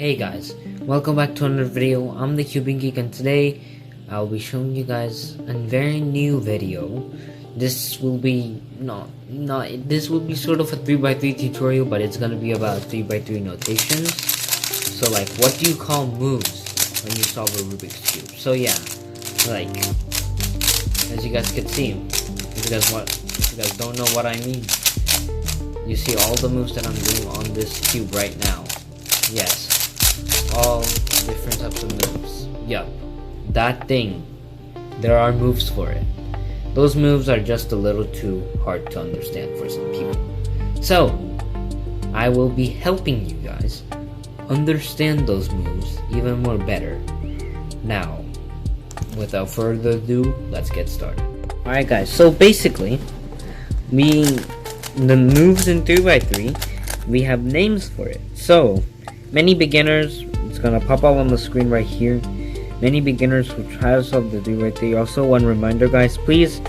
Hey guys, welcome back to another video. I'm the CubeNotation and today I'll be showing you guys a very new video. This will be this will be sort of a 3x3 tutorial, but it's gonna be about 3x3 notations. So like, what do you call moves when you solve a Rubik's Cube? So yeah, like, as you guys can see, if you guys don't know what I mean, you see all the moves that I'm doing on this cube right now. Yes, all different types of moves. Yup, that thing, there are moves for it. Those moves are just a little too hard to understand for some people. So, I will be helping you guys understand those moves even more better. Now, without further ado, let's get started. Alright guys, so basically, the moves in 3x3, we have names for it. So, many beginners, it's gonna pop up on the screen right here. Many beginners who try to solve the 3x3. Also, one reminder guys, please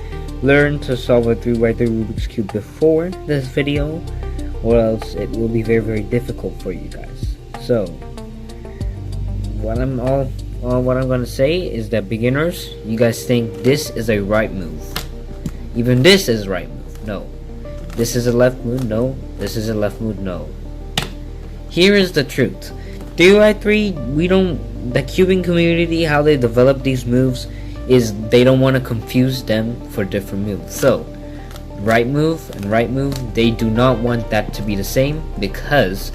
learn to solve a 3x3 Rubik's Cube before this video, or else it will be very, very difficult for you guys. So, what I'm gonna say is that beginners, you guys think this is a right move. Even this is right move. No. This is a left move. No. This is a left move. No. Here is the truth. 3x3, the cubing community, how they develop these moves is they don't want to confuse them for different moves. So, right move and right move, they do not want that to be the same because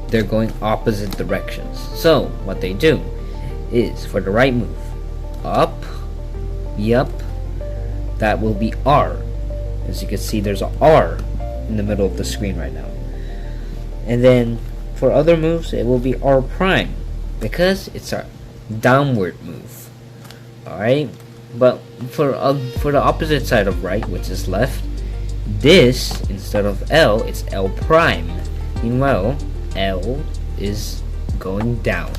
they're going opposite directions. So, what they do is for the right move, up, yup, that will be R. As you can see, there's an R in the middle of the screen right now. And then for other moves, it will be R prime because it's a downward move. Alright, but for the opposite side of right, which is left, this instead of L, it's L prime. Meanwhile, L is going down,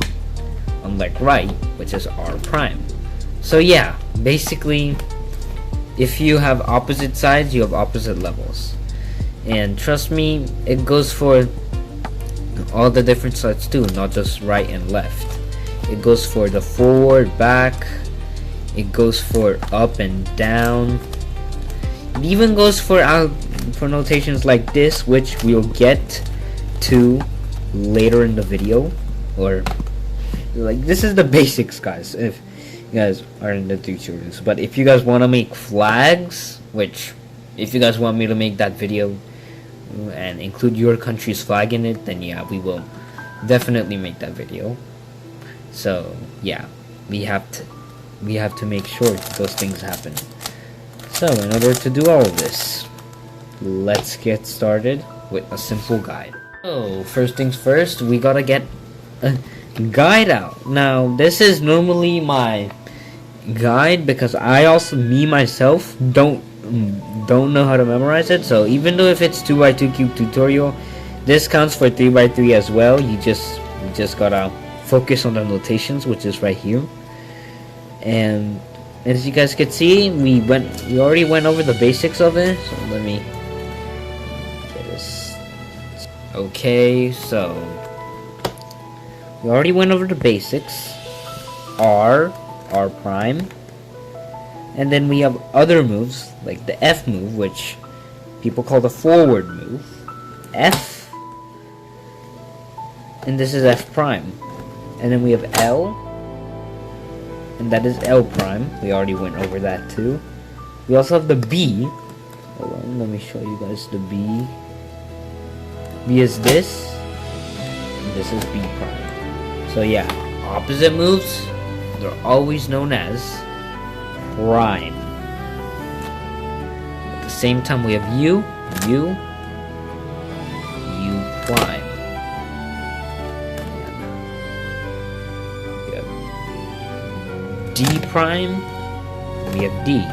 unlike right, which is R prime. So yeah, basically, if you have opposite sides, you have opposite levels. And trust me, it goes for all the different sides too, not just right and left. It goes for the forward, back, it goes for up and down. It even goes for notations like this, which we'll get to later in the video. Or like, this is the basics guys, if you guys are in the tutorials. But if you guys want to make flags, which if you guys want me to make that video and include your country's flag in it, then yeah, we will definitely make that video. So yeah, we have to make sure those things happen. So in order to do all of this, let's get started with a simple guide. So first things first, we gotta get a guide out. Now this is normally my guide because I also myself don't know how to memorize it. So even though if it's 2x2 cube tutorial, this counts for 3x3 as well. You just gotta focus on the notations, which is right here. And as you guys can see, we already went over the basics of it. So let me get this. Okay, so we already went over the basics. R prime. And then we have other moves, like the F move, which people call the forward move. F. And this is F prime. And then we have L. And that is L prime. We already went over that too. We also have the B. Hold on, let me show you guys the B. B is this. And this is B prime. So yeah, opposite moves, they're always known as prime. At the same time, we have U prime. We have D prime. We have D.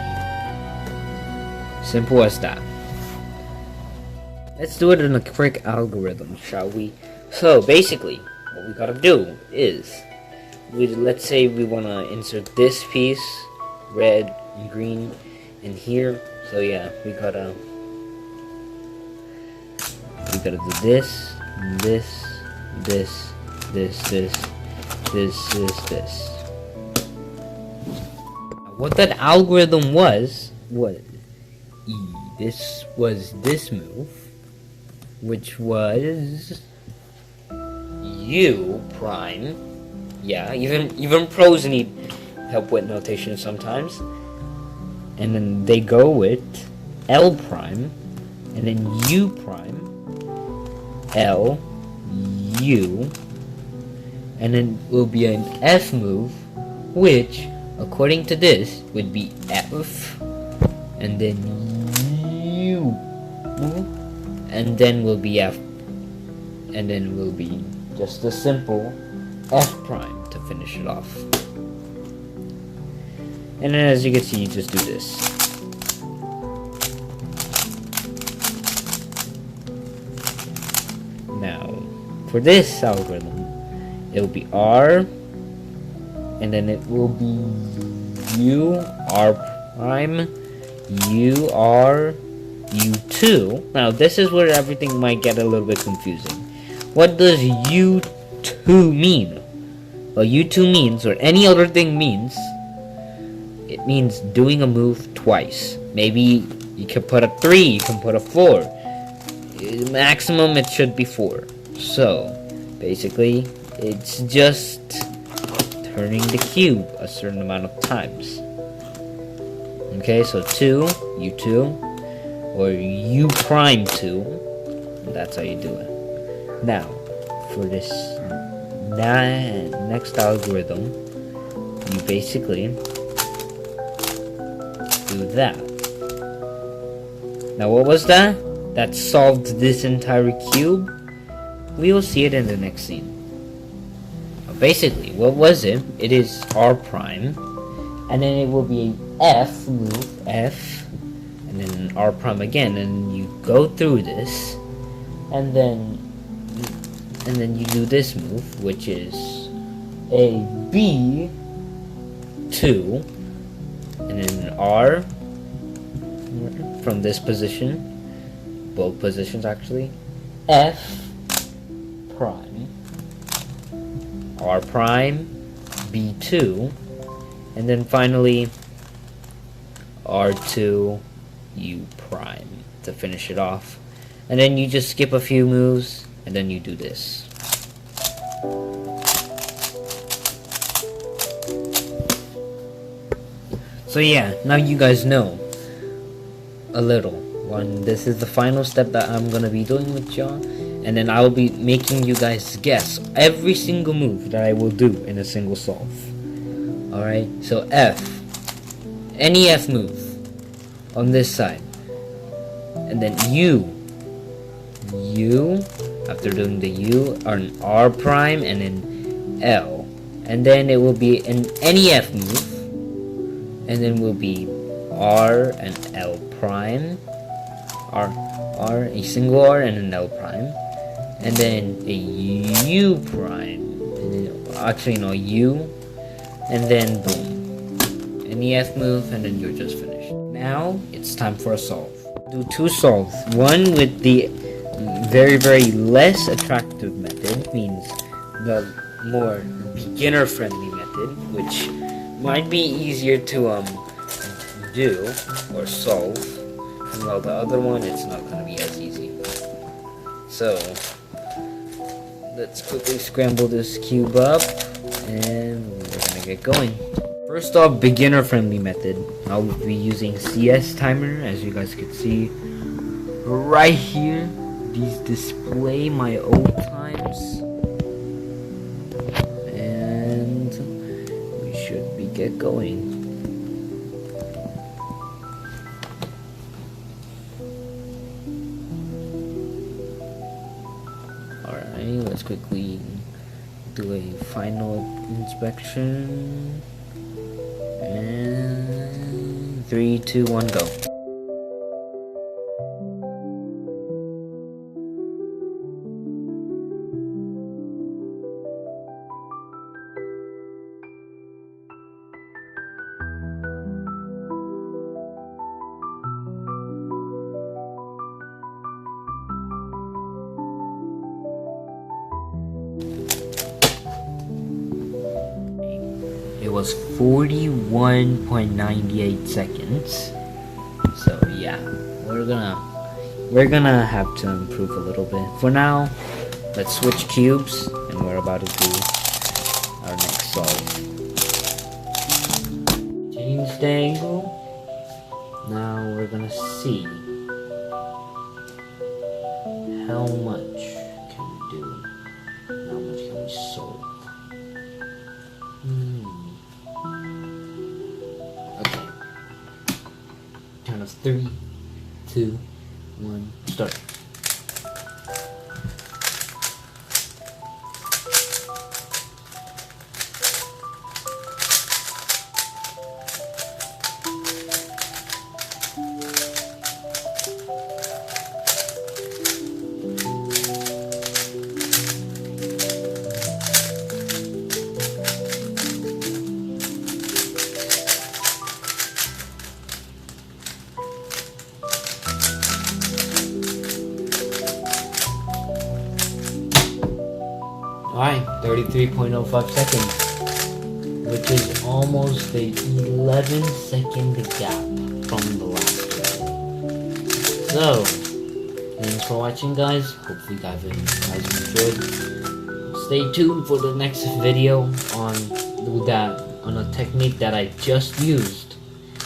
Simple as that. Let's do it in a quick algorithm, shall we? So basically, what we gotta do is, let's say we wanna insert this piece, red and green, in here. So yeah, we gotta do this, this. What that algorithm was this was this move, which was U prime. Yeah, even pros need help with notation sometimes. And then they go with L prime, and then U prime, L, U, and then will be an F move, which, according to this, would be F, and then U, and then will be F, and then will be just a simple F prime to finish it off. And then as you can see, you just do this. Now, for this algorithm, it will be R, and then it will be U, R prime, U, R, U2. Now, this is where everything might get a little bit confusing. What does U2 mean? Well, U2 means, or any other thing means, it means doing a move twice. Maybe you can put a 3, you can put a 4. Maximum it should be 4. So, basically, it's just turning the cube a certain amount of times. Okay, so 2, U2, or U prime 2. That's how you do it. Now, for this next algorithm, you basically do that. Now, what was that? That solved this entire cube? We will see it in the next scene. Basically, what was it? It is R prime, and then it will be a F move, F, and then R prime again, and you go through this, and then you do this move, which is a B, 2, and then R from this position, both positions actually, F prime, R prime, B2, and then finally R2, U prime to finish it off. And then you just skip a few moves, and then you do this. So yeah, now you guys know a little. This is the final step that I'm gonna be doing with y'all, and then I will be making you guys guess every single move that I will do in a single solve. Alright, so F, any F move on this side, and then U, after doing the U, or an R prime, and then L, and then it will be an any F move, and then will be R and L prime, R, a single R and an L prime, and then a U prime, and then, actually no, U, and then boom, any F move, and then you're just finished. Now it's time for a solve. Do 2 solves. One with the very, very less attractive method, means the more beginner friendly method, which might be easier to do or solve, and while the other one, it's not gonna be as easy. So let's quickly scramble this cube up, and we're gonna get going. First off, beginner friendly method. I'll be using CS timer, as you guys can see right here. These display my old times, and we should get going. Alright, let's quickly do a final inspection. And 3, 2, 1, go. was 41.98 seconds. So yeah, we're gonna have to improve a little bit. For now, let's switch cubes, and we're about to do our next solve. Change the angle. Now we're gonna see how much can we do, and how much can we solve. Okay. Count of 3, 2, 1, start. Alright, 33.05 seconds, which is almost a 11-second gap from the last one. So, thanks for watching, guys. Hopefully you guys enjoyed. Stay tuned for the next video on a technique that I just used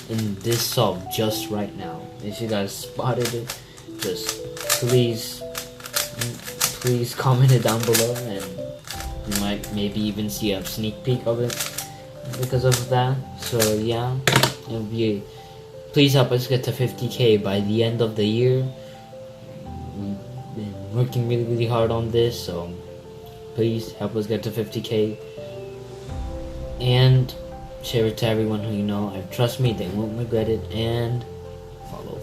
in this solve just right now. If you guys spotted it, just please comment it down below, and you might maybe even see a sneak peek of it because of that. So yeah, please help us get to 50k by the end of the year. We've been working really hard on this, so please help us get to 50k and share it to everyone who you know, and trust me, they won't regret it. And follow